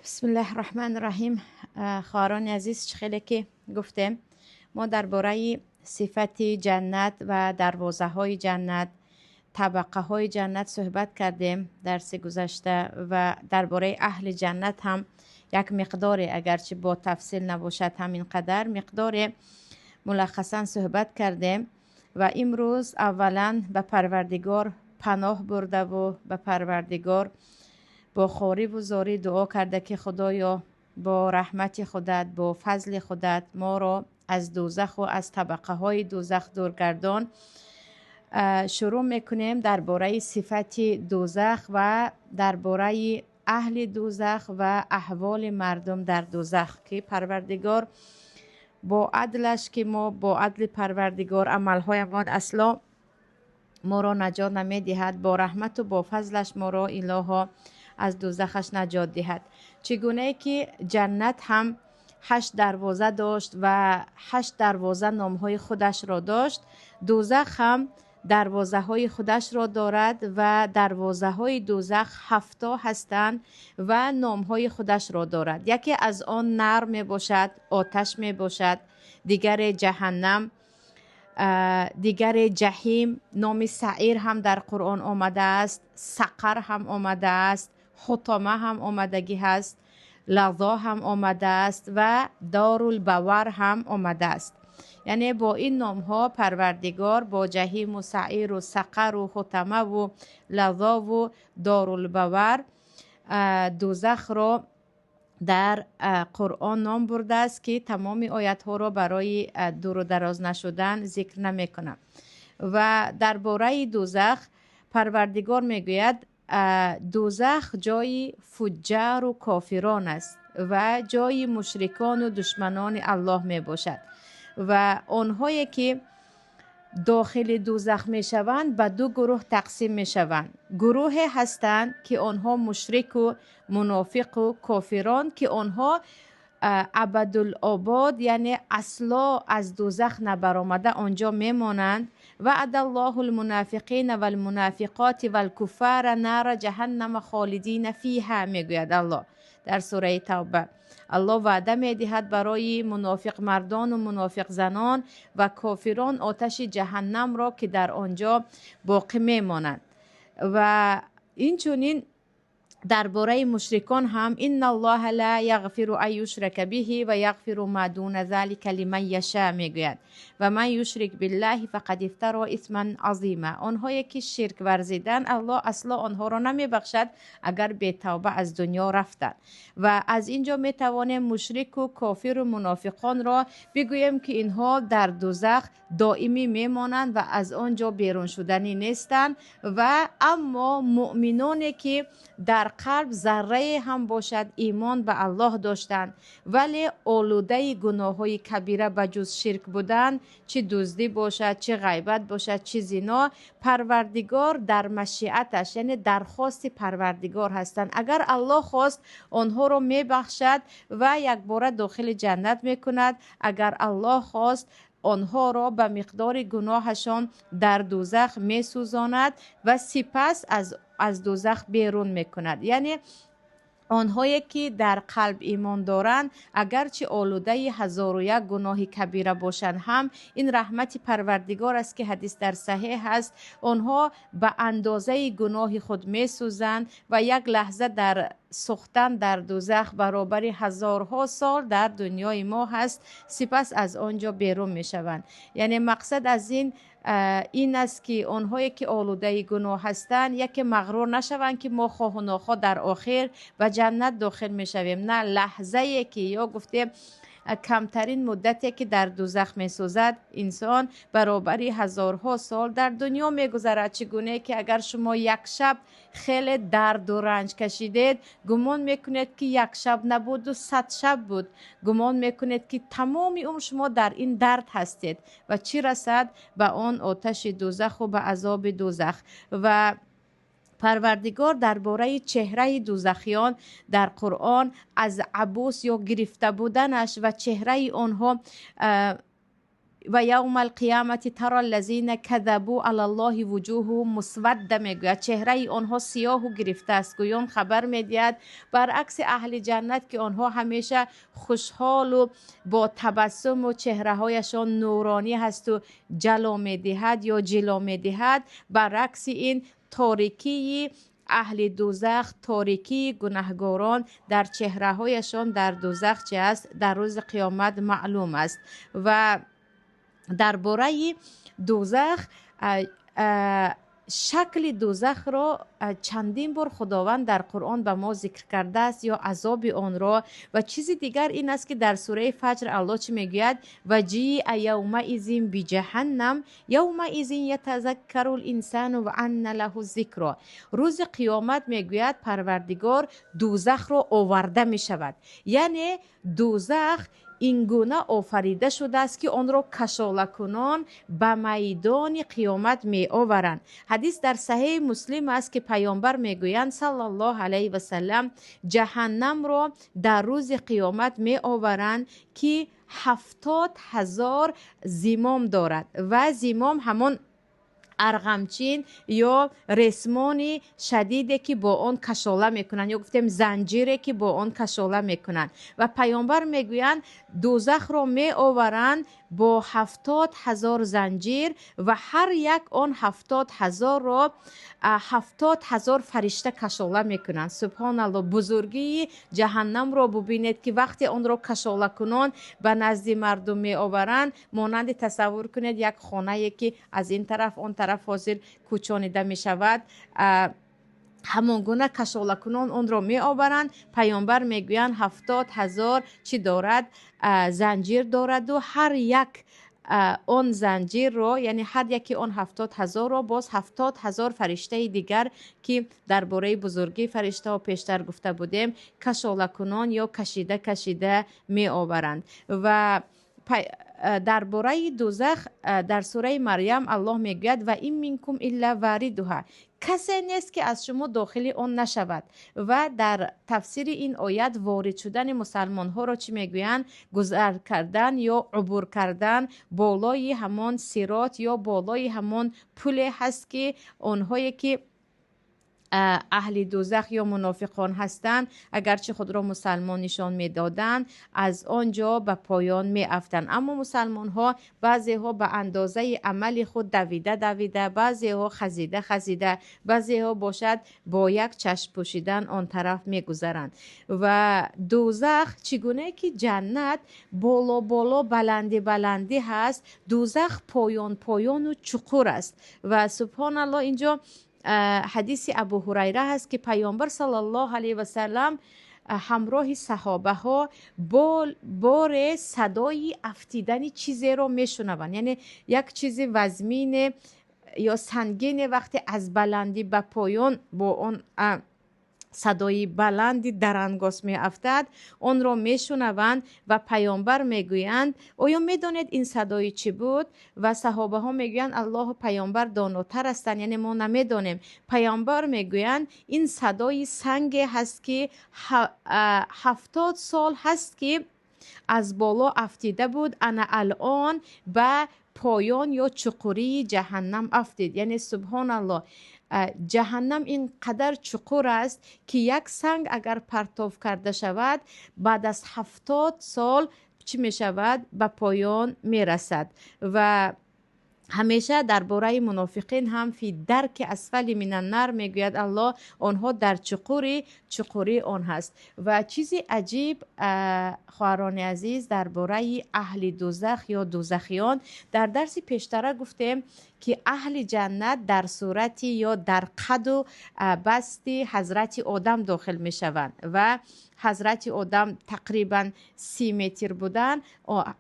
بسم الله الرحمن الرحیم. خواهران عزیز، خیلی که گفتیم ما درباره صفت جنت و دروازه های جنت، طبقه های جنت صحبت کردیم درس گذشته و درباره اهل جنت هم یک مقدار، اگرچه با تفصیل نباشد همین قدر مقدار ملخصا صحبت کردیم و امروز اولا به پروردگار پناه برده و به پروردگار با خواری و زاری دعا کرده که خدایا با رحمت خودت، با فضل خودت ما را از دوزخ و از طبقه های دوزخ دورگردان. شروع میکنیم درباره صفت دوزخ و درباره اهل دوزخ و احوال مردم در دوزخ که پروردگار با عدلش، که ما با عدل پروردگار عملهایمان اصلا ما را نجات نمیدهد، با رحمت و با فضلش ما را الها از دوزخش نجات دهد. چگونه که جنت هم 8 دروازه داشت و 8 دروازه نامهای خودش را داشت، دوزخ هم دروازه های خودش را دارد و دروازه های دوزخ 7 هستند و نامهای خودش را دارد. یکی از آن نار می باشد، آتش می باشد، دیگر جهنم، دیگر جهیم، نام سعیر هم در قرآن آمده است، سقر هم آمده است، حطمه هم آمدگی هست، لظا هم آمده است و دارالبوار هم آمده است. یعنی با این نام ها پروردگار با جهیم و سعیر و سقر و حطمه و لظا و دارالبوار دوزخ را در قرآن نام برده است که تمام آیت ها را برای دور و دراز نشدن ذکر نمی کنم. و درباره دوزخ پروردگار می گوید دوزخ جای فجار و کافران است و جای مشرکان و دشمنان الله می باشد و آنهایی که داخل دوزخ می شوند به 2 گروه تقسیم می شوند. گروه هستند که آنها مشرک و منافق و کافران که آنها ابدالآباد، یعنی اصلا از دوزخ نبرآمده آنجا میمانند. وعد الله المنافقین و المنافقات و الکفار نار جهنم خالدین فیها، میگوید الله در سوره توبه. الله وعده میدهد برای منافق مردان و منافق زنان و کافران آتش جهنم را که در آنجا باقی میمانند. و اینچنین درباره مشرکان هم ان الله لا یغفر ان یشرک به و یغفر ما دون ذلک لمن یشاء، میگوید و من یشرک بالله فقد افتری اثما عظیما. آنهایی که شرک ورزیدن الله اصلا آنها را نمیبخشد اگر به توبه از دنیا رفتند. و از اینجا میتوانیم مشرک و کافر و منافقان را بگوییم که اینها در دوزخ دائمی میمانند و از آنجا بیرون شدنی نیستند. و اما مؤمنانی که در قلب ذره هم باشد ایمان به الله داشتند ولی آلوده گناه های کبیره بجز شرک بودند، چه دزدی باشد، چه غیبت باشد، چه زنا، پروردگار در مشیعتش، یعنی درخواست پروردگار هستند. اگر الله خواست آنها را میبخشد و یک بار داخل جنت میکند، اگر الله خواست آنها را به مقدار گناهشان در دوزخ می سوزاند و سپس از دوزخ بیرون می کند. یعنی آنهایی که در قلب ایمان دارند اگرچه آلوده 1001 گناه کبیره باشند هم این رحمت پروردگار است که حدیث در صحیح است، آنها به اندازه گناه خود می سوزند و یک لحظه در سوختن در دوزخ برابر هزارها سال در دنیای ما هست، سپس از آنجا بیرون می شوند. یعنی مقصد از این است که آنهایی که آلوده گناه هستند یکی مغرور نشوند که ما خواه و ناخواه در آخر به جنت داخل می شویم. نه، لحظه که یا گفته کمترین مدتی که در دوزخ می سوزد انسان برابری هزارها سال در دنیا می گذرد. چگونه که اگر شما یک شب خیلی درد و رنج کشیدید گمان میکنید که یک شب نبود و 100 شب بود، گمان میکنید که تمام عمر شما در این درد هستید و چی رسد به آن آتش دوزخ و به عذاب دوزخ. و پروردگار درباره چهره دوزخیان در قرآن از عبوس یا گرفته بودنش و چهره آنها و یوم القیامت ترى الذین کذبوا علی الله وجوههم مسوده میگوید چهره آنها سیاه و گرفته است. گویان خبر میدهد برعکس اهل جنت که آنها همیشه خوشحال و با تبسم و چهره هایشان نورانی هست و جلو میدهد یا جلو میدهد. برعکس این تاریکی اهل دوزخ، تاریکی گناهگاران در چهره هایشان در دوزخ چه است در روز قیامت معلوم است. و درباره دوزخ شکل دوزخ را چندین بار خداوند در قرآن به ما ذکر کرده است یا عذاب آن را. و چیزی دیگر این است که در سوره فجر الله چی میگوید و جیء یومئذ بجهنم یومئذ یتذکر الانسان و ان له الذکر. روز قیامت میگوید پروردگار دوزخ را آورده می شود، یعنی دوزخ این گونه آفریده شده است که آن را کشاله کنان به میدان قیامت می آورند. حدیث در صحیح مسلم است که پیامبر میگویند صلی الله علیه و سلم جهنم را در روز قیامت می آورند که 70,000 زمام دارد و زمام همان ارغمچین یا رسمانی شدیده که با آن کشاله میکنن یا گفتیم زنجیره که با آن کشاله میکنن. و پیامبر میگویند دوزخ را می آورند با 70,000 زنجیر و هر یک آن 70,000 را 70,000 فرشته کشاله میکنند. سبحان الله، بزرگی جهنم را ببینید که وقتی آن را کشاله کنند به نزد مردم می آورند مانند تصور کنید یک خانه که از این طرف آن طرف حاضر کوچانیده می شود، همان گونه کشاله کنان آن را می آورند. پیامبر میگویند 70,000 چی دارد زنجیر دارد و هر یک آن زنجیر را یعنی هر یکی آن 70,000 را باز 70,000 فرشته دیگر که درباره بزرگی فرشته ها پیشتر گفته بودیم کشاله کنان یا کشیده می آورند. و درباره دوزخ در سوره مریم الله میگوید و این منکم الا واردها، کسی نیست که از شما داخل آن نشود. و در تفسیر این آیت وارد شدن مسلمان ها را چی میگویند؟ گذر کردن یا عبور کردن بالای همان صراط یا بالای همان پل هست که آنهایی که اهل دوزخ یا منافقان هستند اگرچه خود را مسلمان نشان میدادند از آنجا به پایان می افتند. اما مسلمان ها بعضی ها به اندازه عمل خود دویده، بعضی ها خزیده، بعضی ها باشد با یک چشم پوشیدن آن طرف می گذرند. و دوزخ چگونه که جنت بالا بلندی هست، دوزخ پایان و چقور است. و سبحان الله اینجا حدیث ابو هریره هست که پیامبر صلی الله علیه و سلم همراه صحابه ها بار صدای افتیدن چیزی رو میشنوند، یعنی یک چیز وزمین یا سنگین وقتی از بلندی به پایان با اون صدای بلندی درنگاس می افتد اون را می شنوند و پیامبر می گویند آیا می دانید این صدای چی بود؟ و صحابه ها می گویند الله و پیامبر داناتر هستند، یعنی ما نمی دانیم. پیامبر می گویند این صدای سنگ هست که 70 سال هست که از بالا افتیده بود، انا الان به پایان یا چقوری جهنم افتید. یعنی سبحان الله جهنم اینقدر چقور است که یک سنگ اگر پرتاب کرده شود بعد از 70 سال چی می شود؟ به پایان می رسد. و همیشه درباره منافقین هم فی درک اسفل من النار میگوید الله آنها در چقوری آن هست. و چیزی عجیب خواهران عزیز درباره اهل دوزخ یا دوزخیان در درس پیشتر گفتیم که اهل جنت در صورتی یا در قد و بستی حضرت آدم داخل می شوند و حضرت آدم تقریبا 30 متر بودن.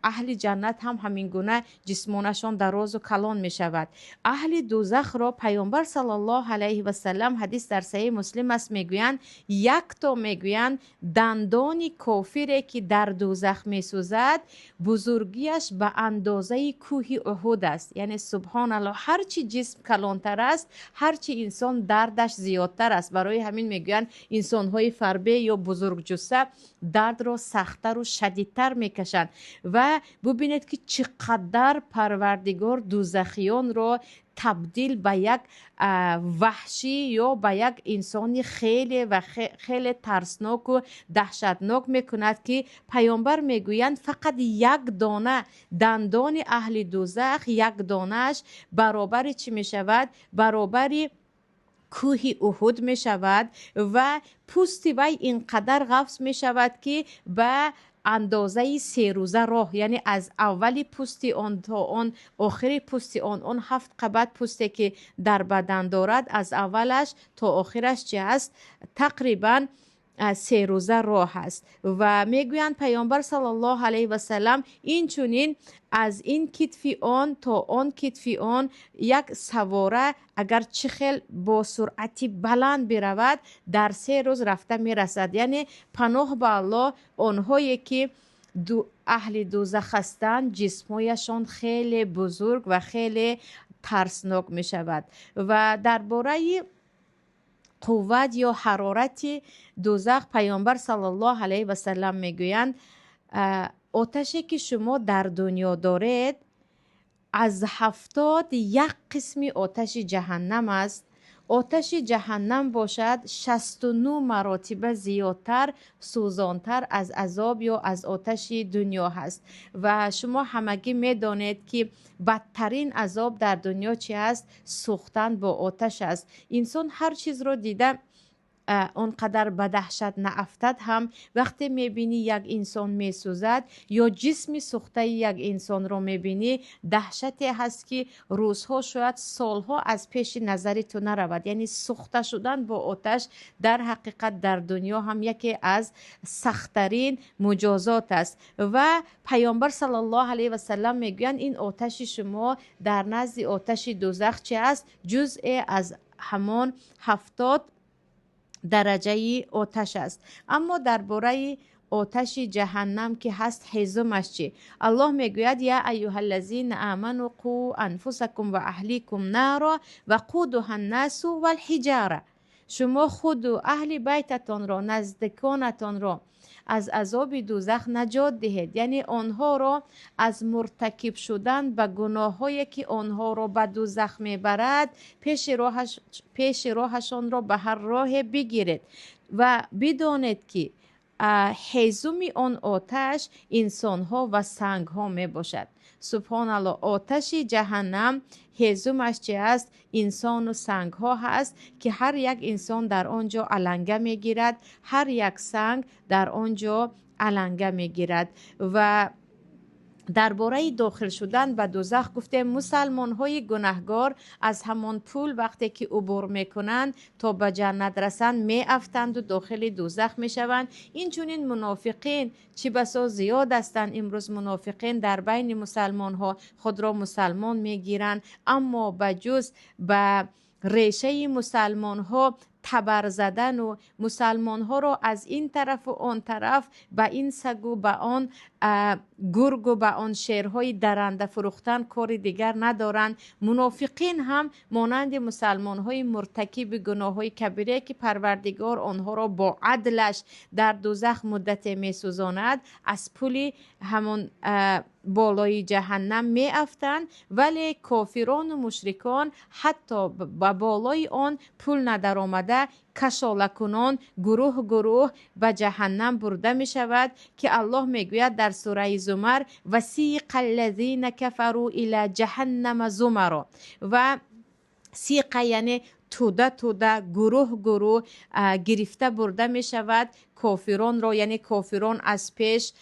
اهل جنت هم همین گونه جسمانشان دراز و کلان می شود. اهل دوزخ را پیامبر صلی الله علیه و سلم حدیث در صحیح مسلم است میگویند یک تا میگویند دندان کافری که در دوزخ می سوزد بزرگیش به اندازه کوه احد است. یعنی سبحان الله تعالی هرچی جسم کلانتر است هرچی انسان دردش زیادتر است. برای همین میگویند انسان های فربه یا بزرگ جثه درد را سختتر و شدیدتر میکشند. و ببینید که چقدر پروردگار دوزخیان را تبدیل به یک وحشی یا به یک انسانی خیلی و خیلی ترسناک و دهشتناک میکند که پیامبر میگویند فقط یک دانه دندان اهل دوزخ، یک دانهش برابر چی میشود؟ برابر کوه احد می شود و پوست وی اینقدر غفص می شود که به اندازه 3 روزه راه، یعنی از اولی پوست آن تا آن آخری پوست آن 7 قبط پوستی که در بدن دارد از اولش تا آخرش چه است؟ تقریبا 3 روزه راه است. و میگویند پیامبر صلی الله علیه و سلم این چونین از این کتفی آن تا آن کتفی آن یک سواره اگر چخل با سرعتی بلند برود در 3 روز رفته میرسد. یعنی پناه به الله آنهایی که اهل دوزخ هستند جسمایشان خیلی بزرگ و خیلی ترسناک می شود. و درباره قوت یا حرارت دوزخ پیامبر صلی الله علیه و سلم میگویند آتشی که شما در دنیا دارید از 71 قسمی آتش جهنم است. آتش جهنم باشد 69 مراتب زیادتر سوزانتر از عذاب یا از آتش دنیا هست. و شما همگی میدانید که بدترین عذاب در دنیا چی است؟ سوختن با آتش است. انسان هر چیز رو دیده اونقدر به دهشت نافتد هم وقتی میبینی یک انسان میسوزد یا جسم سوخته یک انسان رو میبینی دهشتی هست که روزها شاید سالها از پیش نظر تو نرود. یعنی سوخته شدن با آتش در حقیقت در دنیا هم یکی از سخت‌ترین مجازات است. و پیامبر صلی الله علیه و سلم میگویند این آتش شما در نزد آتش دوزخ چه است؟ جزء از همان 70 درجه آتش است. اما درباره آتش جهنم که هست هیزمش چی؟ الله میگوید یا ایها الذین آمنوا قوا انفسکم و اهلیکم نارا و قودها الناس والحجاره. شما خود و اهل بیتتان را نزدیکانتان را از عذاب دوزخ نجات دهید. یعنی آنها را از مرتکب شدن به گناهایی که آنها را به دوزخ میبرد پیش راهشان را به هر راه بگیرید و بدانید که هیزم آن آتش انسان ها و سنگ ها می باشد. سبحان الله، آتش جهنم هیزمش چه است؟ انسان و سنگ ها هست که هر یک انسان در آنجا علنگه می گیرد، هر یک سنگ در آنجا علنگه می گیرد. و درباره داخل شدن به دوزخ گفتیم مسلمان های گناهگار از همان پول وقتی که عبور میکنند تا به جنت رسند می افتند و داخل دوزخ می شوند. این چونین منافقین چی بسا زیاد هستند. امروز منافقین در بین مسلمان ها خود را مسلمان می گیرند، اما بجز به ریشه مسلمان ها تبر زدن و مسلمان ها را از این طرف و آن طرف به این سگ و به آن گرگ و به آن شیرهای درنده فروختن کار دیگر ندارند. منافقین هم مانند مسلمان های مرتکب گناه های کبیره که پروردگار آنها را با عدلش در دوزخ مدت می سوزاند از پول همون بالای جهنم می افتند، ولی کافران و مشرکان حتی با بالای آن پول ندر آمده کشالکنان گروه گروه به جهنم برده می شود که الله می گوید در سوره زمر وسیق الذین کفروا الی جهنم زمرا. و سیقه یعنی توده گروه گروه گرفته برده می شود کافران را، یعنی کافران از پیش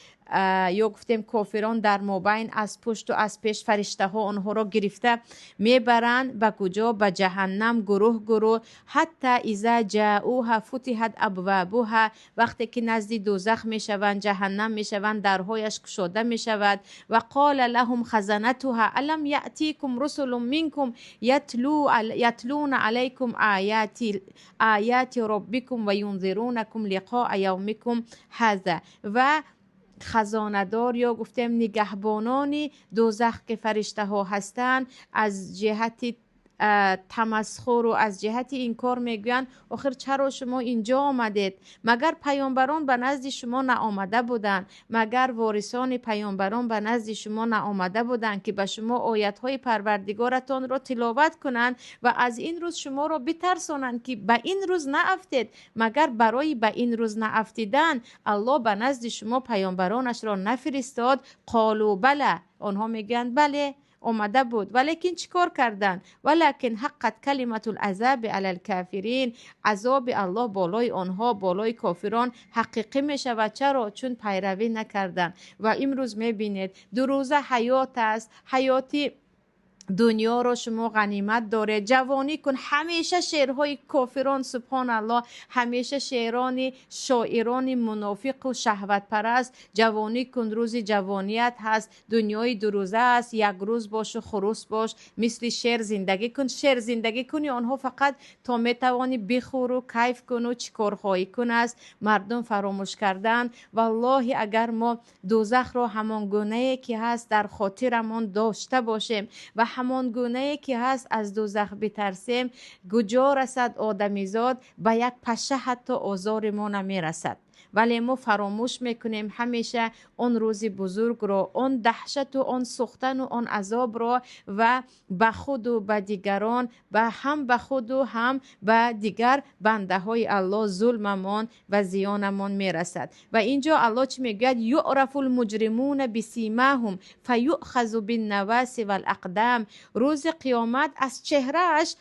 یا گفتیم کافران در مابین از پشت و از پیش فرشته ها آنها را گرفته میبرند به کجا؟ به جهنم گروه گروه. حتی اذا جاءوها فتحت ابوابها، وقتی که نزد دوزخ میشوند جهنم میشوند درهایش گشوده میشود. و قال لهم خزنتها الم یأتیکم رسل منکم یتلون علیکم آیات ربکم و ینذرونکم لقاء یومکم هذا. و خزاندار یا گفتیم نگهبانان دوزخ که فرشته ها هستند از جهت تمسخر و از جهت این کار میگویند آخر چرا شما اینجا آمدید؟ مگر پیامبران به نزد شما نآمده بودند؟ مگر وارثان پیامبران به نزد شما نآمده بودند که به شما آیت های پروردگارتان را تلاوت کنند و از این روز شما را بترسانند که به این روز نافتید؟ مگر برای به این روز نافتیدن الله به نزد شما پیامبرانش را نفرستاد؟ قالوا بله، آنها میگویند بله آمده بود، ولیکن چیکار کردن؟ ولکن حقت کلمت العذاب علی الکافرین، عذاب الله بالای آنها، بالای کافران حقیقی می شود. چرا؟ چون پیروی نکردن. و امروز می بینید 2 روزه حیات است، حیاتی دنیا رو شما غنیمت داره، جوانی کن. همیشه شعرهای کافران سبحان الله، همیشه شعران شاعران منافق و شهوت پرست، جوانی کن روز جوانیت هست، دنیای 2 روزه است، 1 روز باش و خروس باش، مثل شعر زندگی کن. شعر زندگی کنی آنها فقط تا میتوانی بخور و کیف کن و چیکار خواهی کن است. مردم فراموش کردن. والله اگر ما دوزخ رو همان گونه که هست در خاطرمون داشته باشیم و همان گونه که هست از دوزخ بترسیم، کجا رسد آدمیزاد؟ به یک پشه حتی آزار ما نمی رسد. ولی ما فراموش میکنیم همیشه اون روز بزرگ رو، اون دهشت و اون سوختن و اون عذاب رو و به خود و به دیگران، هم به خود و هم به دیگر بنده های الله ظلممان و زیانمان میرسد. و اینجا الله چی میگه؟ یعرف المجرمون بسیماهم فیؤخذ بالنواصی والاقدام. روز قیامت از چهرهش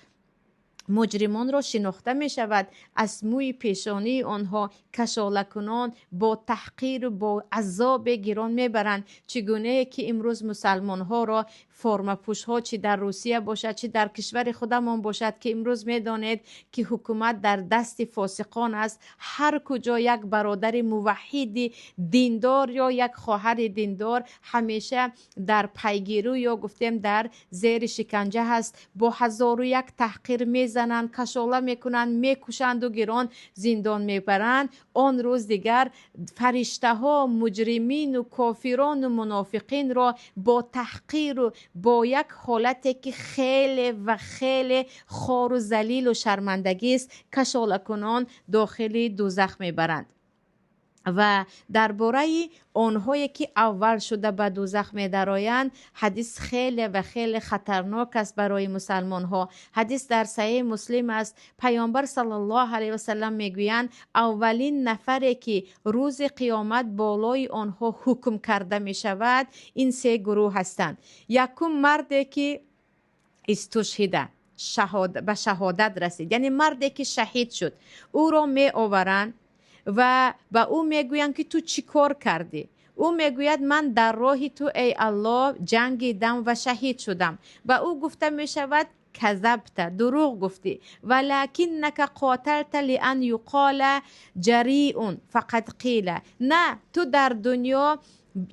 مجرمان را شناخته می شود، از موی پیشانی آنها کشاله کنان با تحقیر و با عذاب گران می برند. چگونه که امروز مسلمان ها را فرم پوش ها، چی در روسیه باشد چی در کشور خودمان باشد، که امروز می دانید که حکومت در دست فاسقان است. هر کجا یک برادر موحد دیندار یا یک خواهر دیندار همیشه در پیگیری یا گفتیم در زیر شکنجه هست، با 1001 تحقیر می زنند، کشاله میکنند، میکشند و گران زندان میبرند. آن روز دیگر فرشته ها مجرمین و کافران و منافقین را با تحقیر و با یک حالتی که خیلی و خیلی خوار و ذلیل و شرمندگی است کشاله کنان داخل دوزخ میبرند. و درباره آنهایی که اول شده به دوزخ می درآیند حدیث خیلی و خیلی خطرناک است برای مسلمان ها. حدیث در صحیح مسلم است. پیامبر صلی الله علیه و سلم میگویند اولین نفری که روز قیامت بالای آنها حکم کرده می شود این 3 گروه هستند. یکم مردی که استشهده، به شهادت رسید، یعنی مردی که شهید شد، او را می آورند و به او میگویند که تو چی کار کردی؟ او میگوید من در راه تو ای الله جنگیدم و شهید شدم. به او گفته می شود کذبت، دروغ گفتی، ولکنک قاتلت لان یقال جریء فقد قیل. نه، تو در دنیا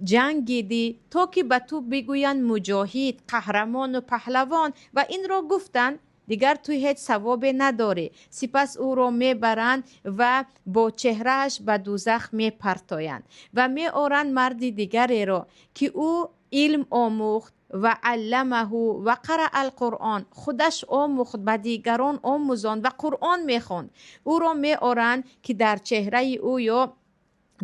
جنگیدی تا که به تو بگویند مجاهد، قهرمان و پهلوان، و این را گفتند دیگر توی هیچ ثوابی نداره. سپس او را میبرند و با چهرهش به دوزخ میپرتایند و میآورند مرد دیگری را که او علم آموخت و علمه و قرأ القرآن، خودش آموخت به دیگران آموزاند و قرآن میخواند. او را میآورند که در چهره او یا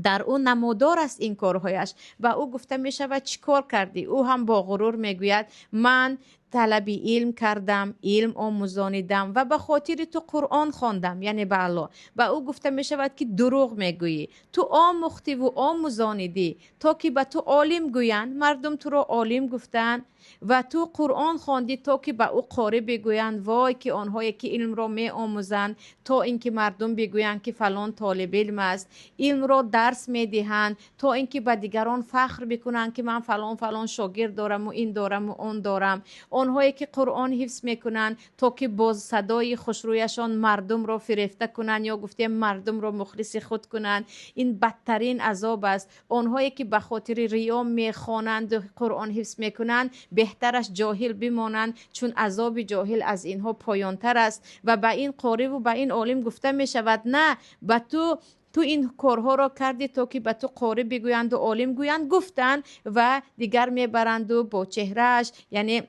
در اون نمودار است این کارهایش و او گفته می شود چی کار کردی؟ او هم با غرور میگوید من طلب علم کردم، علم آموزانیدم و به خاطر تو قرآن خواندم، یعنی به الله. و او گفته می شود که دروغ میگویی، تو آموختی و آموزانیدی تا که به تو عالم گویند، مردم تو را عالم گفتند و تو قرآن خواندی تا که به او قاری بگویند. وای که آنهایی که علم را می آموزند تا اینکه مردم بگویند که فلان طالب علم است، علم را درس می دهند تا اینکه به دیگران فخر بکنند که من فلان فلان شاگرد دارم و این دارم و اون دارم. آنهایی که قرآن حفظ میکنند تا که با صدای خوشرویشان مردم را فریفته کنند یا گفتیم مردم را مخلص خود کنند. این بدترین عذاب است. آنهایی که به خاطر ریا میخوانند و قرآن حفظ میکنند بهترش جاهل بمانند، چون عذاب جاهل از اینها پایانتر است. و به این قاری و به این عالم گفته می شود نه، به تو تو این کارها را کردی تا که به تو قاری بگویند و عالم گویند. گفتند و دیگر میبرند و با چهرهش یعنی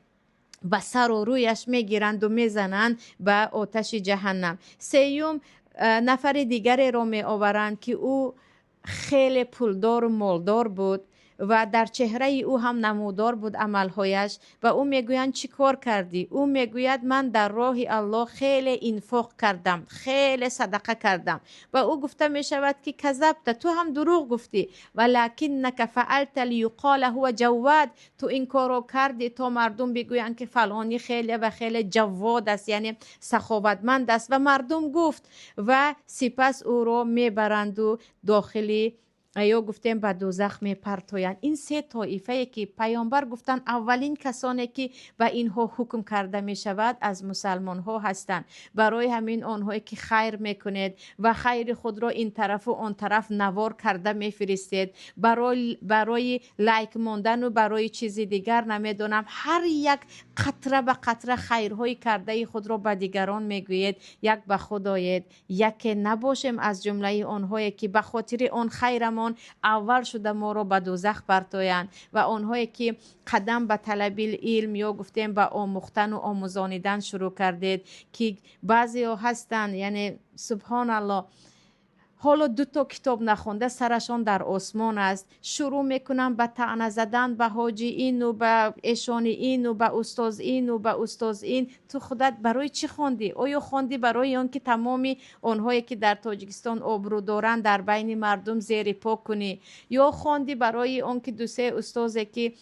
به سر و رویش میگیرند و میزنند به آتش جهنم. سیوم نفر دیگری را می آورند که او خیلی پولدار و مالدار بود و در چهره او هم نمودار بود عملهایش و او میگویند چی کار کردی؟ او میگوید من در راه الله خیلی انفاق کردم، خیلی صدقه کردم. و او گفته می شود که کذبت، تو هم دروغ گفتی، ولکنک فعلت لیقال هو جواد، تو این کارو کردی تا مردم بگویند که فلانی خیلی و خیلی جواد است، یعنی سخاوتمند است. و مردم گفت و سپس او رو میبرند و داخلی یا گفتیم به دوزخ میپرتویند. این سه طایفه که پیامبر گفتن اولین کسانی که به اینها حکم کرده می شود از مسلمان ها هستند. برای همین آنهایی که خیر میکنید و خیر خود را این طرف و آن طرف نوار کرده میفرستید، برای لایک ماندن و برای چیزی دیگر نمیدونم، هر یک قطره به قطره خیرهای کرده خود را به دیگران میگویید. یک به خود آید، یک نباشیم از جمله آنهایی که به خاطر آن خیرمان اول شده ما را به دوزخ برتویند و آنهایی که قدم به طلب علم یا گفتیم به آموختن و آموزانیدن شروع کردید که بعضی ها هستند یعنی سبحان الله حالا 2 کتاب نخونده سرشان در آسمان است، شروع میکنن به طعنه زدن به حاجی این و به ایشان این و به استاد این و به استاد این. تو خودت برای چی خوندی؟ آیا خوندی برای آن که تمامی آنهایی که در تاجیکستان آبرو دارند در بین مردم زیر پا کنی، یا خوندی برای آن که 2-3 استادی که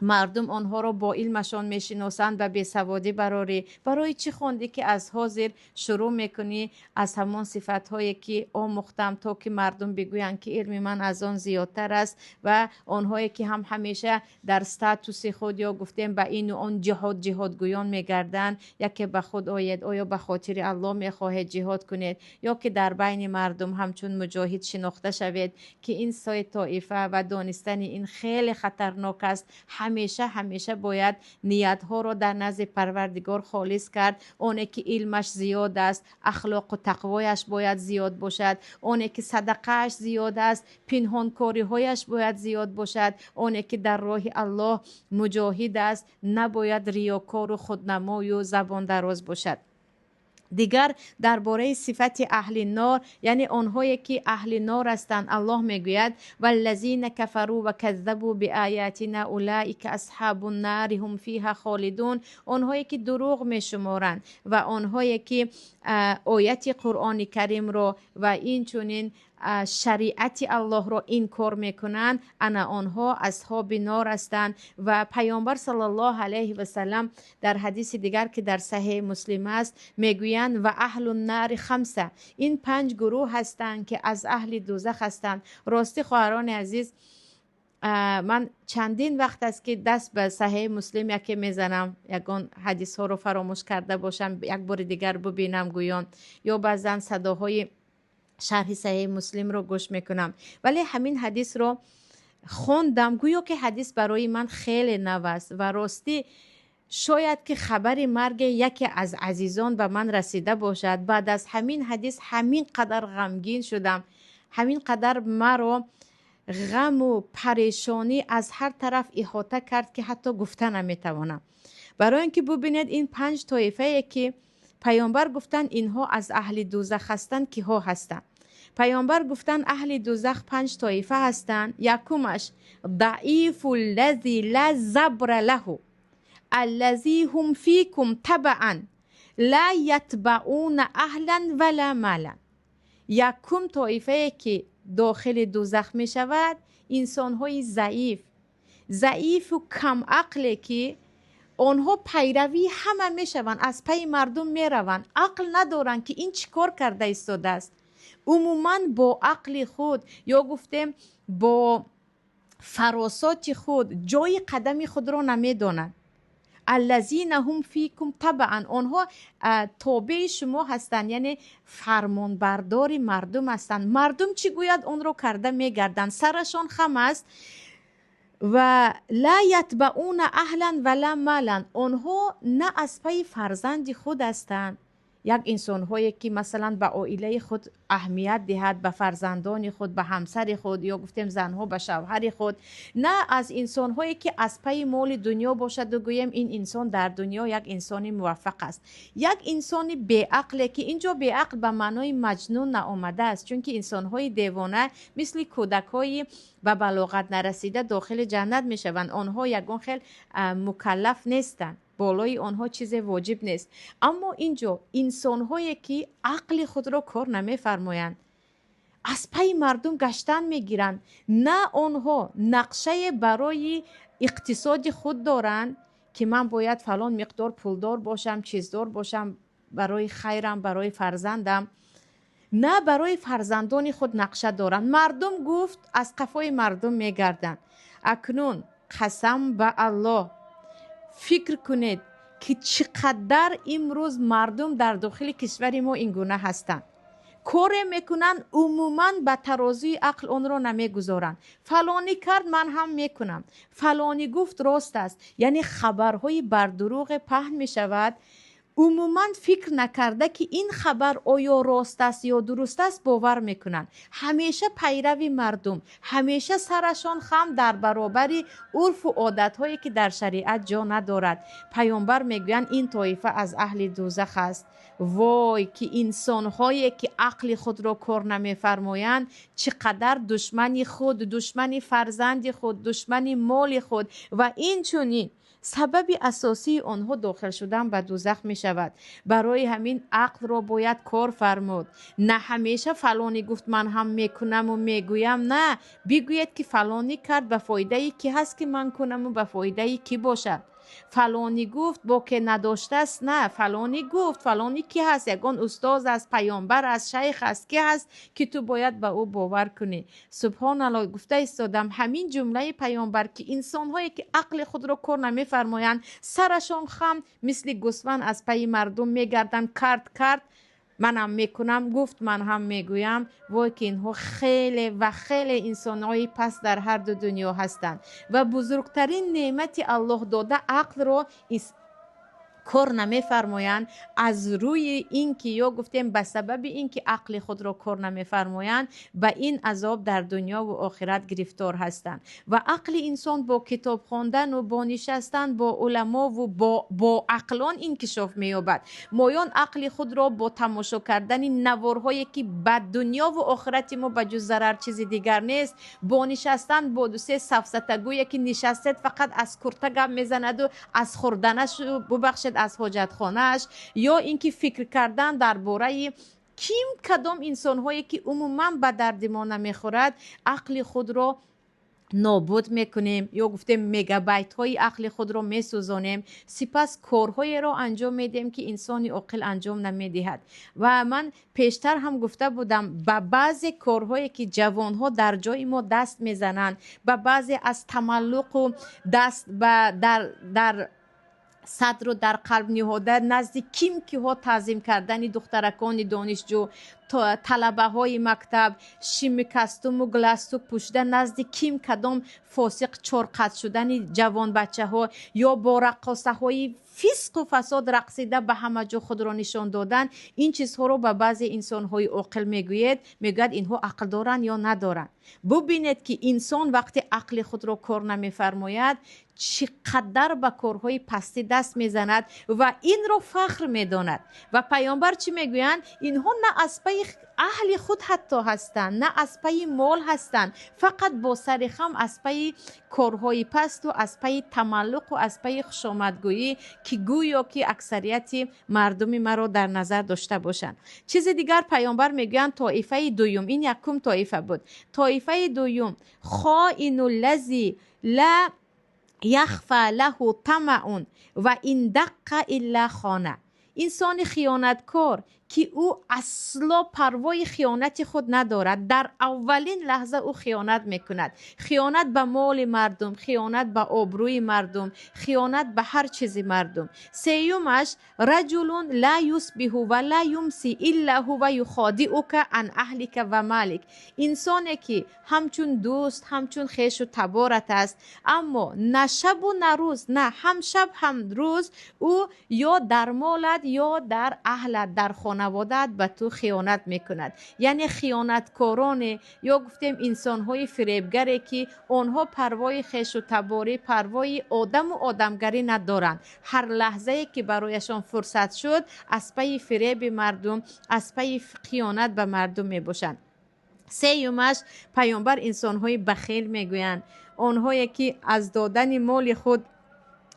مردم آنها را با علمشان میشناسند و بیسوادی براری؟ برای چی خوندی که از حاضر شروع میکنی از همان صفت هایی که آموختم تا که مردم بگویند که علم من از آن زیادتر است و آنهایی که هم همیشه در استاتوس خود یا گفتیم به این و آن جهادگویان میگردند، یکی به خود آید آیا به خاطر الله میخواهید جهاد کنید یا که در بین مردم همچون مجاهد شناخته شوید؟ که این سه طایفه و دانستن این خیلی خطرناک است. همیشه باید نیت ها را در نزد پروردگار خالص کرد. اونی که علمش زیاد است اخلاق و تقوایش باید زیاد باشد، اونی که صدقهش زیاد است پنهان کاری هایش باید زیاد باشد، اونی که در راه الله مجاهد است نباید ریاکار و خودنمای و زبان دراز باشد. دیگر درباره صفت اهل نار یعنی آنهایی که اهل نار هستند الله میگوید والذین کفروا و کذبوا بآیاتنا اولئک اصحاب النار هم فیها خالدون. آنهایی که دروغ میشمارند و آنهایی که آیت قرآن کریم را و این چونین شریعت الله را انکار میکنند انا آنها اصحاب نار هستند. و پیامبر صلی الله علیه و سلم در حدیث دیگر که در صحیح مسلم است میگویند و اهل النار 5، این 5 گروه هستند که از اهل دوزخ هستند. راستی خواهران عزیز من چندین وقت است که دست به صحیح مسلم یکی میزنم، یگان حدیث ها رو فراموش کرده باشم یک بار دیگر ببینم گویان، یا بعضا صداهای شرح صحیح مسلم رو گوش میکنم، ولی همین حدیث رو خوندم گویا که حدیث برای من خیلی نو است و راستی شاید که خبر مرگ یکی از عزیزان به من رسیده باشد. بعد از همین حدیث همین قدر غمگین شدم، همین قدر مرا غم و پریشانی از هر طرف احاطه کرد که حتی گفته نمیتوانم. برای اینکه ببینید این 5 طایفه که پیامبر گفتن اینها از اهل دوزخ هستند که ها هستند. پیامبر گفتن اهل دوزخ 5 طایفه هستند. یکمش ضعیف الذی لا زبر له الذی هم فیکم تبعا لا یتبعون اهلا ولا مالا. یکم طایفه که داخل دوزخ می شود انسان های ضعیف و کم عقل که آنها پیروی همه می شوند، از پی مردم می روند، عقل ندارند که این چیکار کرده ایستاده است. عموما با عقل خود یا گفتیم با فراسات خود جای قدم خود را نمی دانند. الذین هم فیکم طبعا، آنها تابع شما هستند، یعنی فرمان بردار مردم هستند. مردم چی گوید اون رو کرده میگردند، سرشان خم است. و لا یتبعون اهلا ولا مالا، آنها نه از پی فرزند خود هستند یک انسان هایی که مثلا به عائله خود اهمیت دهد، به فرزندان خود، به همسر خود، یا گفتیم زنها به شوهر خود، نه از انسان هایی که از پی مال دنیا باشد و گویم این انسان در دنیا یک انسان موفق است. یک انسان بی عقل که اینجا بی عقل به معنای مجنون نآمده است، چون که انسان های دیوانه مثل کودک های به بلاغت نرسیده داخل جنت می شوند. آنها یگان خیل مکلف نیستند، بالای آنها چیز واجب نیست. اما اینجا انسان هایی که عقل خود را کار نمی فرمایند، از پی مردم گشتن می گیرند، نه آنها نقشه برای اقتصاد خود دارند که من باید فلان مقدار پولدار باشم، چیزدار باشم برای خیرم، برای فرزندم، نه برای فرزندان خود نقشه دارند. مردم گفت از قفای مردم می گردند. اکنون قسم به الله فکر کنید که چقدر امروز مردم در داخل کشور ما این گونه هستند. کار میکنن عموما به ترازوی عقل آن را نمیگذارند. فلانی کرد من هم میکنم، فلانی گفت راست است. یعنی خبرهای بر دروغ پهن میشود، عموما فکر نکرده که این خبر آیا راست است یا درست است باور میکنن. همیشه پیروی مردم، همیشه سرشان خم در برابر عرف و عادت هایی که در شریعت جا ندارد. پیامبر میگویند این طایفه از اهل دوزخ است. وای که انسان هایی که عقل خود را کار نمیفرمایند چقدر دشمنی خود، دشمنی فرزند خود، دشمنی مال خود و این چنین سبب اساسی آنها داخل شدن به دوزخ می شود. برای همین عقل را باید کار فرمود. نه همیشه فلانی گفت من هم میکنم و میگویم، نه، بگوید که فلانی کرد به فایده ای کی هست که من کنم و به فایده ای کی باشد. فلانی گفت با که نداشته است، نه، فلانی گفت، فلانی کی هست؟ یگان استاد است، پیامبر است، شیخ است، کی هست که تو باید به او باور کنی. سبحان الله. گفته استادم همین جمله پیامبر که انسان هایی که عقل خود را کار نمیفرمایند سرشان خم مثل گوسفند از پی مردم میگردند، کرد منم میکنم، گفت من هم میگویم. وای که اینها خیلی و خیلی انسانهای پس در هر دو دنیا هستند و بزرگترین نعمت الله داده عقل رو کار نمیفرمایند. از روی این که یا گفتیم به سبب این که عقل خود را کار نمیفرمایند به این عذاب در دنیا و آخرت گرفتار هستند. و عقل انسان با کتاب خواندن و با نشستن با علما و با عقلان انکشاف مییابد. مایان عقل خود را با تماشا کردن نوارهایی که به دنیا و آخرت ما به جز ضرر چیز دیگر نیست، با نشستن با دو سه سفسطگویی که نشستید فقط از کرته گپ میزند و از خوردنش ببخشید از حاجت خانهش، یا اینکه فکر کردن درباره کدام انسان هایی که عموما به درد ما نمیخورد عقل خود را نابود میکنیم، یا گفتیم مگابایت های عقل خود را میسوزانیم، سپس کارهای را انجام میدیم که انسانی عاقل انجام نمیدهد. و من پیشتر هم گفته بودم به بعضی کارهایی که جوانها در جای ما دست میزنند، به بعضی از تملق و دست در صدر و در قلب نهاده نزد کیم که ها تعظیم کردن دخترکان دانشجو، طلبه های مکتب، شیم کستوم و گلستوک پوشیده نزد کیم کدام فاسق چرقد شدن جوان بچه ها، یا با رقاصه های فسق و فساد رقصیده به همه جا خود را نشان دادن. این چیزها رو به بعضی انسان های عاقل میگوید اینها عقل دارن یا ندارن. ببینید که انسان وقتی عقل خود را کار نمیفرماید چقدر به کارهای پستی دست میزند و این رو فخر میداند. و پیامبر چی میگویند؟ اینها نه از پی اهل خود حتی هستند، نه از پی مال هستند، فقط با سر خم از پی کارهای پست و از پی تملق و از پی خوشامدگویی که گویا که اکثریت مردم مرا در نظر داشته باشند. چیز دیگر پیامبر میگویند طایفه دوم، این یکم طایفه بود، طایفه دوم خائن الذی لا یخفى له طمع و این دق الا خانه. انسان خیانتکار که او اصلا پروای خیانت خود ندارد. در اولین لحظه او خیانت میکند، خیانت به مال مردم، خیانت به آبروی مردم، خیانت به هر چیزی مردم. سیومش رجل لا یصبح و لا یمسی الا هو یخادعک عن اهلک و مالک. انسانی که همچون دوست، همچون خویش و تبارت است، اما نه شب و نه روز، نه هم شب هم روز، او یا در مالت یا در اهلت، در خانوادت به تو خیانت میکند. یعنی خیانتکاران یا گفتیم انسانهای فریبگری که آنها پروای خویش و تباری، پروای آدم و آدمگری ندارند. هر لحظه که برایشان فرصت شد از پی فریب مردم، از پی خیانت به مردم میباشند. سیومش پیامبر انسانهای بخیل میگویند، آنهایی که از دادن مال خود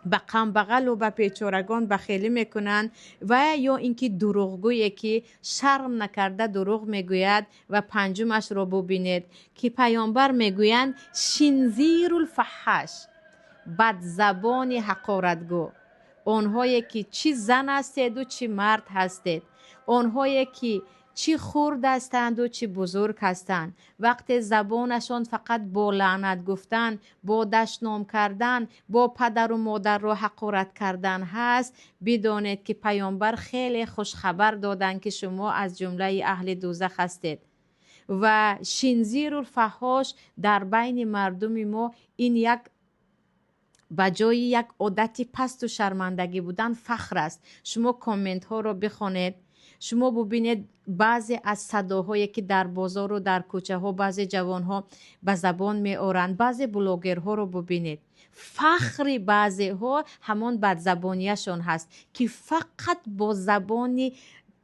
به قم بغل و به پیچارگان بخیلی میکنند، و یا اینکه دروغگویی که شرم نکرده دروغ میگوید. و پنجمش رو ببینید که پیامبر میگویند شنزیر الفحش، بد زبان حقارتگو، آنهایی که چی زن هستید و چی مرد هستید، آنهایی که چی خرد هستند و چی بزرگ هستند، وقت زبانشان فقط با لعنت گفتن، با دشنام کردن، با پدر و مادر رو حقارت کردن هست، بدانید که پیامبر خیلی خوش خبر دادن که شما از جمله اهل دوزخ هستید. و شنزیر الفحاش در بین مردم ما این یک به جای یک عادت پست و شرمندگی بودن فخر است. شما کامنت ها رو بخونید، شما ببینید بعضی از صداهایی که در بازار و در کوچه ها بعضی جوان ها به زبان می آورند، بعضی بلوگر ها رو ببینید، فخر بعضی ها همان بد زبانیشون هست که فقط با زبانی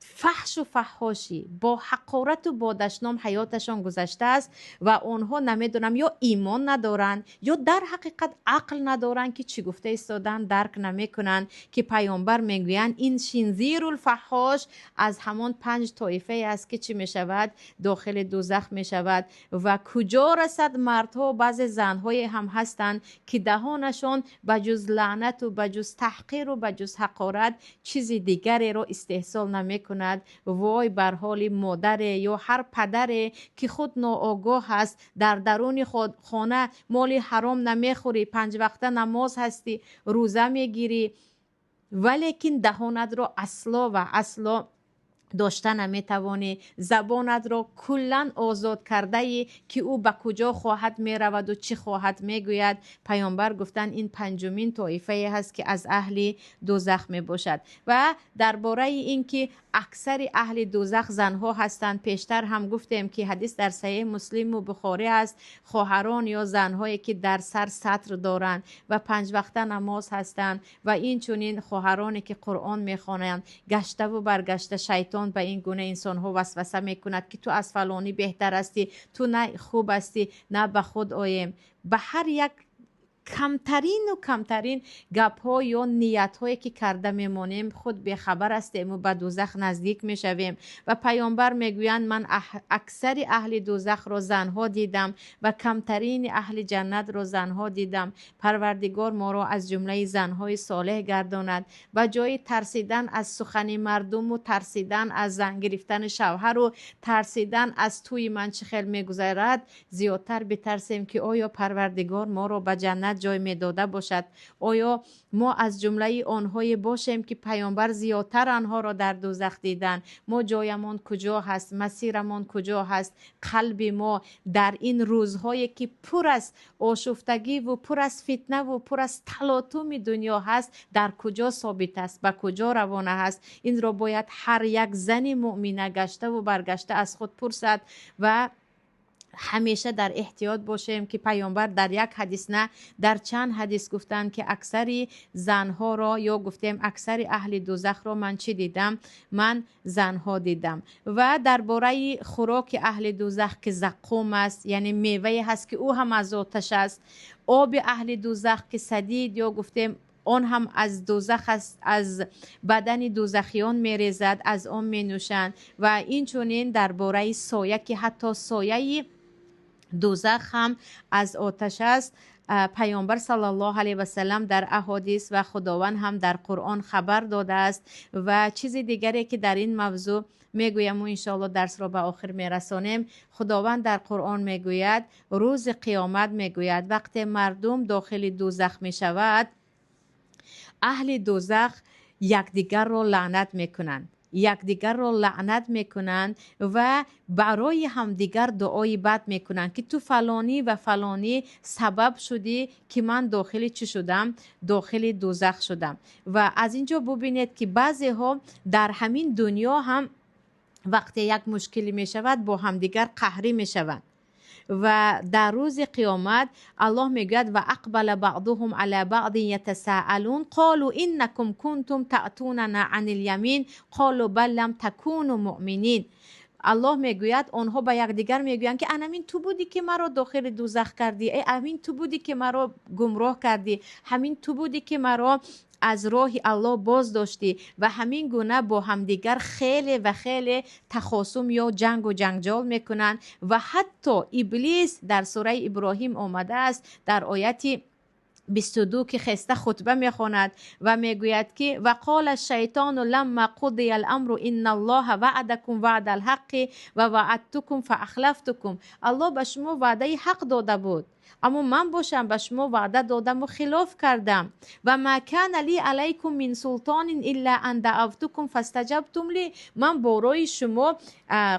فحش و فحاشی، با حقارت و با دشنام حیاتشان گذشته است و آنها نمیدونم یا ایمان ندارن یا در حقیقت عقل ندارن که چی گفته ایستادن درک نمیکنن که پیامبر میگویند این شنزیر الفحاش از همان 5 طایفه است که چی میشود داخل دوزخ میشود. و کجا رسد مردها و بعض زنهای هم هستند که دهانشان بجز لعنت و بجز تحقیر و بجز حقارت چیزی دیگری رو استحصال نمیکنند. وای بر حال مادر یا هر پدر که خود ناآگاه هست، در درون خود خانه مال حرام نمیخوری، 5 وقته نماز هستی، روزه میگیری، ولیکن دهانت رو اصلا و اصلا داشته نمیتوانی، زبانت را کلا آزاد کرده ای که او به کجا خواهد میرود و چی خواهد میگوید. پیامبر گفتن این 5مین طایفه هست که از اهل دوزخ می باشد. و درباره این که اکثر اهل دوزخ زنها هستند، پیشتر هم گفتیم که حدیث در صحیح مسلم و بخاری است، خواهران یا زنهایی که در سر سطر دارند و 5 وقته نماز هستند و این چنین خواهرانی که قرآن میخوانند، گشته و برگشته شیطان به این گونه انسان ها وسوسه میکند که تو از فلانی بهتر هستی، تو نه خوب هستی، نه به خود آییم. به هر یک کمترین و کمترین گپ ها یا نیت هایی که کرده میمانیم خود به خبر هستیم و به دوزخ نزدیک میشویم. و پیامبر میگویند من اکثر اهل دوزخ را زنها دیدم و کمترین اهل جنت را زنها دیدم. پروردگار ما را از جمله زنهای صالح گرداند و جای ترسیدن از سخن مردم و ترسیدن از زن گرفتن شوهر و ترسیدن از توی من چه خیل میگذرد، زیادتر بترسیم که آیا پروردگار ما را به جنت جای می داده باشد، آیا ما از جمله آنهای باشیم که پیامبر زیادتر آنها را در دوزخ دیدن. ما جایمان کجا هست، مسیرمان کجا هست، قلب ما در این روزهایی که پر از آشفتگی و پر از فتنه و پر از تلاطم دنیا هست در کجا ثابت است، به کجا روانه هست. این را باید هر یک زن مؤمنه گشته و برگشته از خود پرسد و همیشه در احتیاط باشیم که پیامبر در یک حدیث نه در چند حدیث گفتن که اکثر زنها را یا گفتیم اکثر اهل دوزخ را من چی دیدم؟ من زنها دیدم. و درباره خوراک اهل دوزخ که زقوم است، یعنی میوه هست که او هم از آتش است، آب اهل دوزخ که سدید یا گفتیم آن هم از دوزخ است، از بدن دوزخیان میریزد، از آن می نوشند. و این چونین درباره سایه که حتی سایه دوزخ هم از آتش است. پیامبر صلی الله علیه و سلم در احادیث و خداوند هم در قرآن خبر داده است. و چیز دیگری که در این موضوع میگویم و انشاءالله درس را به آخر میرسانیم، خداوند در قرآن میگوید روز قیامت میگوید وقتی مردم داخل دوزخ میشود، اهل دوزخ یکدیگر را لعنت میکنند، یکدیگر را لعنت میکنند و برای همدیگر دعای بد میکنند که تو فلانی و فلانی سبب شدی که من داخل چی شدم؟ داخل دوزخ شدم. و از اینجا ببینید که بعضی ها در همین دنیا هم وقتی یک مشکلی میشود با همدیگر قهری میشوند و در روز قیامت الله میگوید و اقبل بعضهم علی بعض یتساءلون قالوا انکم کنتم تأتوننا عن الیمین قالوا بل لم تکونوا مؤمنین. الله میگوید آنها به یکدیگر میگویند که همین تو بودی که مرا داخل دوزخ کردی، همین تو بودی که مرا گمراه کردی، همین تو بودی که مرا از راه الله باز داشتی. و همین گونه با همدیگر خیلی و خیلی تخاصم یا جنگ و جنجال میکنن. و حتی ابلیس در سوره ابراهیم آمده است در آیتی 22 که خسته خطبه میخواند و میگوید که و قال الشیطان لما قضی الامر ان الله وعدکم وعد الحق و وعدتکم فاخلفتکم. الله به شما وعده حق داده بود اما من باشم به شما وعده دادم و خلاف کردم. و ما کان لی علیکم من سلطان الا ان دعوتکم فاستجبتم لی. من برای شما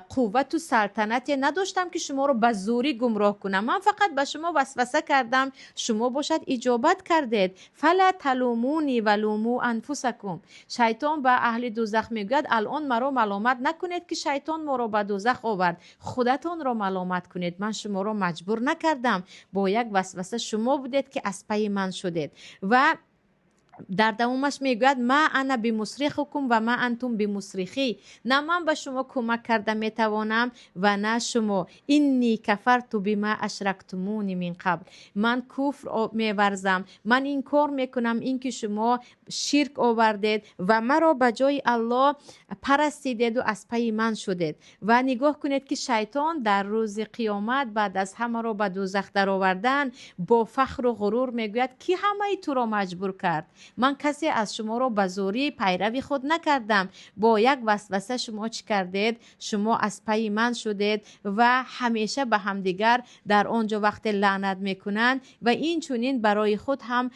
قوت و سلطنت نداشتم که شما رو به زوری گمراه کنم، من فقط به شما وسوسه کردم، شما باشد اجابت کردید. فلا تلومونی ولوموا انفسکم. شیطان به اهل دوزخ میگوید الان مرا ملامت نکنید که شیطان ما رو به دوزخ آورد، خودتان را ملامت کنید، من شما را مجبور نکردم، با یک وسوسه شما بودید که از پی من شدید. و در دومش میگوید ما انا بمصرخکم و ما انتم بمصرخی. نه من به شما کمک کرده میتوانم و نه شما. اینی کفرت بما اشرکتمونی من قبل. من کفر میورزم، من این کار میکنم این که شما شرک آوردید و مرا به جای الله پرستیدید و از پی من شدید. و نگاه کنید که شیطان در روز قیامت بعد از همه را به دوزخ در آوردن با فخر و غرور میگوید کی همه تو را مجبور کرد؟ من کسی از شما رو به زوری پیروی خود نکردم، با یک وسوسه شما چی کردید؟ شما از پی من شدید. و همیشه به همدیگر در آنجا وقت لعنت میکنند و این چونین برای خود هم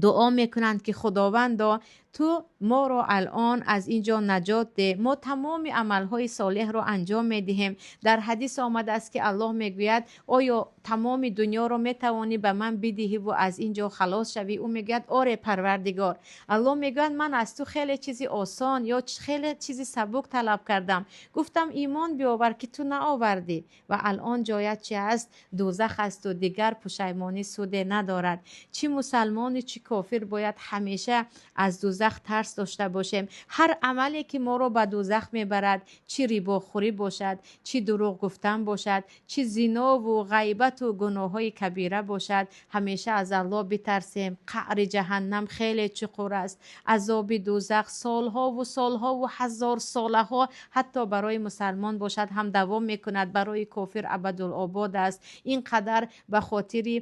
دعا میکنند که خداوندا تو ما رو الان از اینجا نجات ده، ما تمام عملهای صالح رو انجام میدهیم. در حدیث آمده است که الله میگوید آیا تمام دنیا رو میتوانی به من بدهی و از اینجا خلاص شوی؟ او میگوید آره پروردگار. الله میگوید من از تو خیلی چیزی آسان یا خیلی چیزی سبک طلب کردم، گفتم ایمان بیاور که تو نآوردی و الان جایت چی است؟ دوزخ است و دیگر پشیمانی سود ندارد. چی مسلمانی چی کافر باید همیشه از دوزخ ترس داشته باشیم. هر عملی که ما رو به دوزخ میبرد، چی رباخوری باشد، چی دروغ گفتن باشد، چی زنا و غیبت و گناه های کبیره باشد، همیشه از الله بترسیم. قعر جهنم خیلی چقور است، عذاب دوزخ سالها و سالها و هزار ساله ها حتی برای مسلمان باشد هم دوام میکند، برای کافر ابدالآباد است. اینقدر به خاطر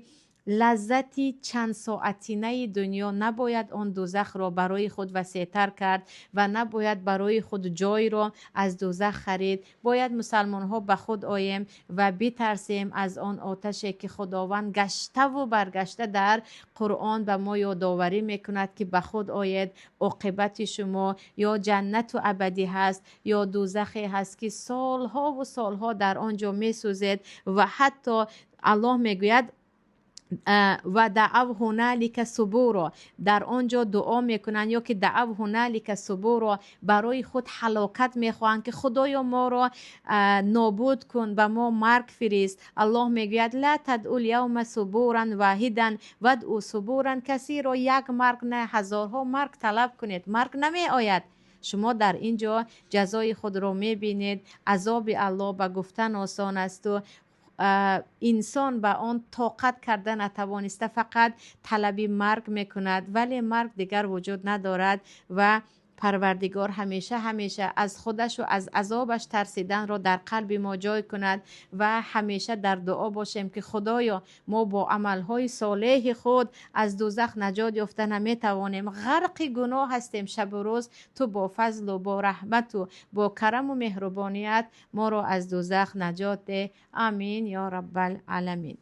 لذتی چند ساعتینه دنیا نباید آن دوزخ را برای خود وسیع‌تر کرد و نباید برای خود جای را از دوزخ خرید. باید مسلمان ها به خود آییم و بترسیم از آن آتشی که خداوند گشته و برگشته در قرآن به ما یادآوری میکند که به خود آید، عاقبت شما یا جنت و ابدی هست یا دوزخی هست که سالها و سالها در آنجا میسوزید. و حتی الله میگوید و دعو هنالک ثبورا، در آنجا دعا میکنن یا که دعو هنالک ثبورا، برای خود هلاکت میخوان که خدایا ما را نابود کن و ما مرگ فرست. الله میگوید لا تدعوا الیوم ثبورا واحدا ودعوا ثبورا کثیرا. یک مرگ نه هزارها مرگ طلب کنید، مرگ نمی آید. شما در اینجا جزای خود را میبینید. عذاب الله به گفتن آسان است و انسان به آن طاقت کرده نتوانسته، فقط طلبی مرگ میکند، ولی مرگ دیگر وجود ندارد و پروردگار همیشه از خودش و از عذابش ترسیدن را در قلب ما جای کند و همیشه در دعا باشیم که خدایا ما با عملهای صالح خود از دوزخ نجات یافته نمیتوانیم، غرق گناه هستیم شب و روز. تو با فضل و با رحمت و با کرم و مهربانیت ما را از دوزخ نجات ده. آمین یا رب العالمین.